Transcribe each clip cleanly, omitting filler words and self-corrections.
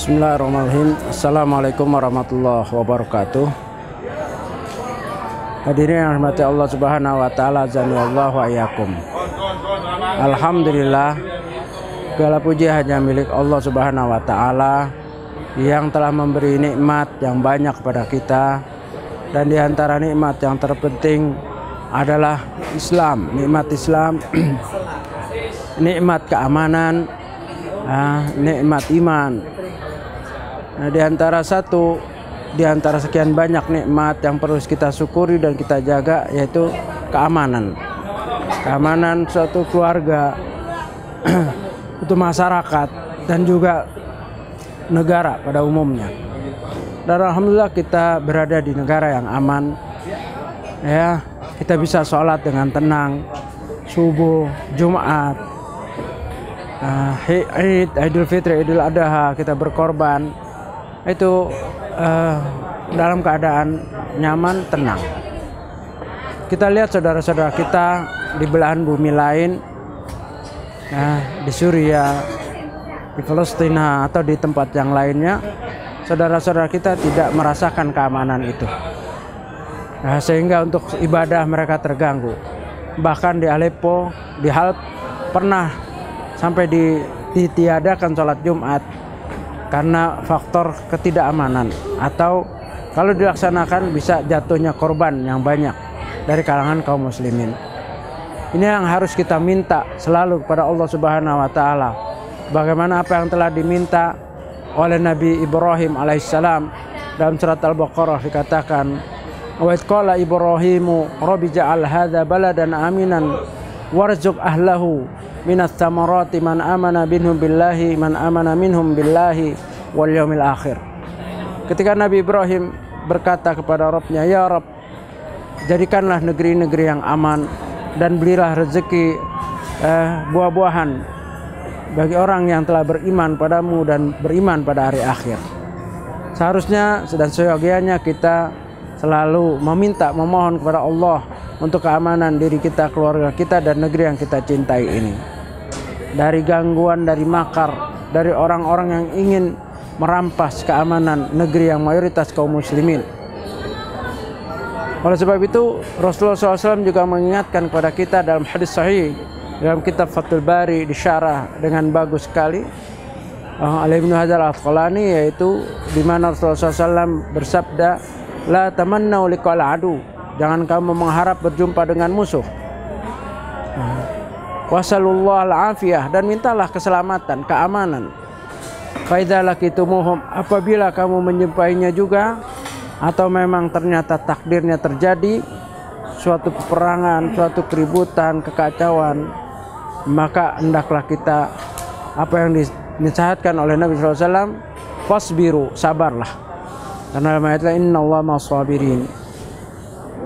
Bismillahirrahmanirrahim. Assalamualaikum warahmatullahi wabarakatuh. Hadirin yang dirahmati Allah Subhanahu wa taala, azanillahu wa iyyakum. Alhamdulillah, segala puji hanya milik Allah Subhanahu wa taala yang telah memberi nikmat yang banyak kepada kita, dan di antara nikmat yang terpenting adalah Islam, nikmat Islam, nikmat keamanan, nikmat iman. Nah, di antara sekian banyak nikmat yang perlu kita syukuri dan kita jaga, yaitu keamanan. Keamanan suatu keluarga, untuk masyarakat dan juga negara pada umumnya. Dan alhamdulillah kita berada di negara yang aman. Ya, kita bisa sholat dengan tenang, subuh, Jumat, Id, Idul Fitri, Idul Adha, kita berkorban itu dalam keadaan nyaman, tenang. Kita lihat saudara-saudara kita di belahan bumi lain, di Suriah, di Palestina, atau di tempat yang lainnya, saudara-saudara kita tidak merasakan keamanan itu, sehingga untuk ibadah mereka terganggu. Bahkan di Aleppo, di Halab, pernah sampai ditiadakan sholat Jumat karena faktor ketidakamanan, atau kalau dilaksanakan bisa jatuhnya korban yang banyak dari kalangan kaum muslimin. Ini yang harus kita minta selalu kepada Allah Subhanahu wa taala. Bagaimana apa yang telah diminta oleh Nabi Ibrahim alaihissalam dalam surat Al-Baqarah, dikatakan, wa idh qala Ibrahimu rabbi ja'al hadza baladan aminan warzuq ahlahu minas tsamarati man amana minhum billahi wal yaumil akhir. Ketika Nabi Ibrahim berkata kepada Rabbnya, ya Rabb, jadikanlah negeri-negeri yang aman dan berilah rezeki buah-buahan bagi orang yang telah beriman padamu dan beriman pada hari akhir. Seharusnya dan seyogianya kita selalu memohon kepada Allah untuk keamanan diri kita, keluarga kita, dan negeri yang kita cintai ini, dari gangguan, dari makar, dari orang-orang yang ingin merampas keamanan negeri yang mayoritas kaum muslimin. Oleh sebab itu, Rasulullah SAW juga mengingatkan kepada kita dalam hadis sahih dalam kitab Fathul Bari, disyarah dengan bagus sekali oleh Ibnu Hajar Al-Asqalani, yaitu di mana Rasulullah SAW bersabda, la tamannau liqal adu, jangan kamu mengharap berjumpa dengan musuh. Wasallallahu al-afiyah, dan mintalah keselamatan, keamanan. Fa idza laqitumuhum, apabila kamu menjumpainya juga, atau memang ternyata takdirnya terjadi suatu peperangan, suatu keributan, kekacauan, maka hendaklah kita, apa yang dinasihatkan oleh Nabi SAW, fasbiru, sabarlah. Karena dalam ayatnya innallaha ma'as-sabirin.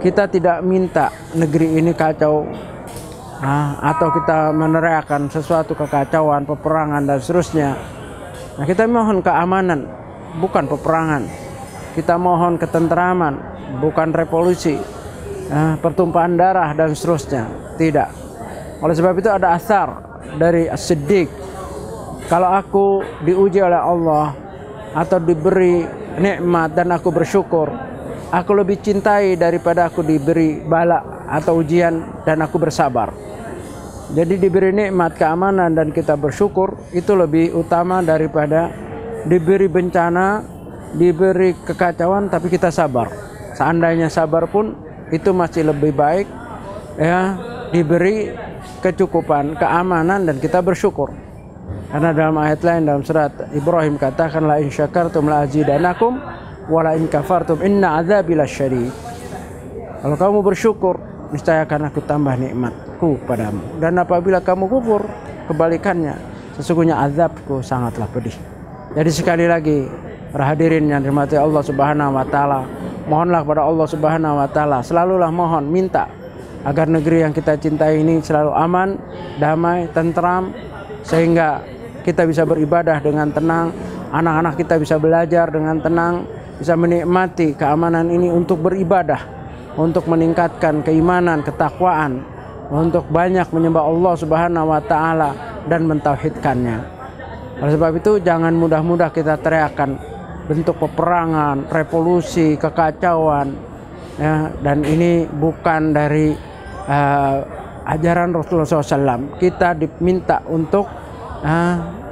Kita tidak minta negeri ini kacau, atau kita meneriakan sesuatu kekacauan, peperangan, dan seterusnya. Nah, kita mohon keamanan, bukan peperangan. Kita mohon ketenteraman, bukan revolusi, pertumpahan darah, dan seterusnya. Tidak. Oleh sebab itu ada asar dari As-Siddiq, kalau aku diuji oleh Allah atau diberi nikmat dan aku bersyukur, aku lebih cintai daripada aku diberi bala atau ujian dan aku bersabar. Jadi diberi nikmat, keamanan, dan kita bersyukur itu lebih utama daripada diberi bencana, diberi kekacauan tapi kita sabar. Seandainya sabar pun itu masih lebih baik, ya, diberi kecukupan, keamanan, dan kita bersyukur. Karena dalam ayat lain dalam surat Ibrahim katakan, la in syakartum la azidanakum wa la in kafartum inna adzabi lasyadid. Kalau kamu bersyukur, niscaya akan aku tambah nikmatku padamu, dan apabila kamu kufur, kebalikannya, sesungguhnya azabku sangatlah pedih. Jadi sekali lagi, para hadirin yang dirahmati Allah Subhanahu wa taala, mohonlah kepada Allah Subhanahu wa taala, selalulah mohon, minta agar negeri yang kita cintai ini selalu aman, damai, tentram, sehingga kita bisa beribadah dengan tenang, anak-anak kita bisa belajar dengan tenang, bisa menikmati keamanan ini untuk beribadah, untuk meningkatkan keimanan, ketakwaan, untuk banyak menyembah Allah Subhanahu wa taala dan mentauhidkannya. Oleh sebab itu jangan mudah-mudah kita teriakkan bentuk peperangan, revolusi, kekacauan, ya, dan ini bukan dari ajaran Rasulullah SAW. Kita diminta untuk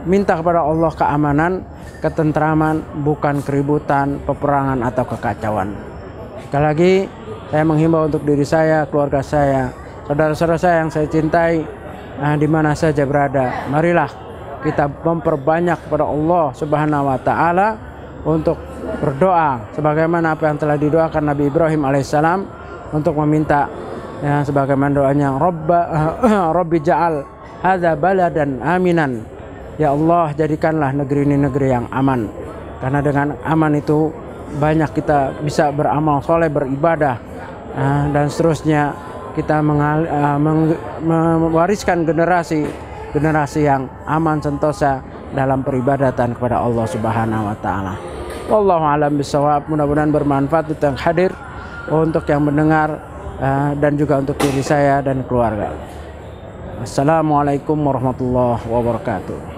minta kepada Allah keamanan, ketentraman, bukan keributan, peperangan atau kekacauan. Sekali lagi saya menghimbau untuk diri saya, keluarga saya, saudara-saudara saya yang saya cintai, di mana saja berada, marilah kita memperbanyak kepada Allah Subhanahu wa taala untuk berdoa sebagaimana apa yang telah didoakan Nabi Ibrahim alaihissalam, untuk meminta, ya, sebagaimana doanya, Rabbi ja'al hadza baladan aminan. Ya Allah, jadikanlah negeri ini negeri yang aman, karena dengan aman itu banyak kita bisa beramal soleh, beribadah, dan seterusnya. Kita mewariskan generasi yang aman sentosa dalam peribadatan kepada Allah Subhanahu wa taala. Wallahu a'lam bishawab. Mudah-mudahan bermanfaat untuk yang hadir, untuk yang mendengar, dan juga untuk diri saya dan keluarga. Assalamualaikum warahmatullahi wabarakatuh.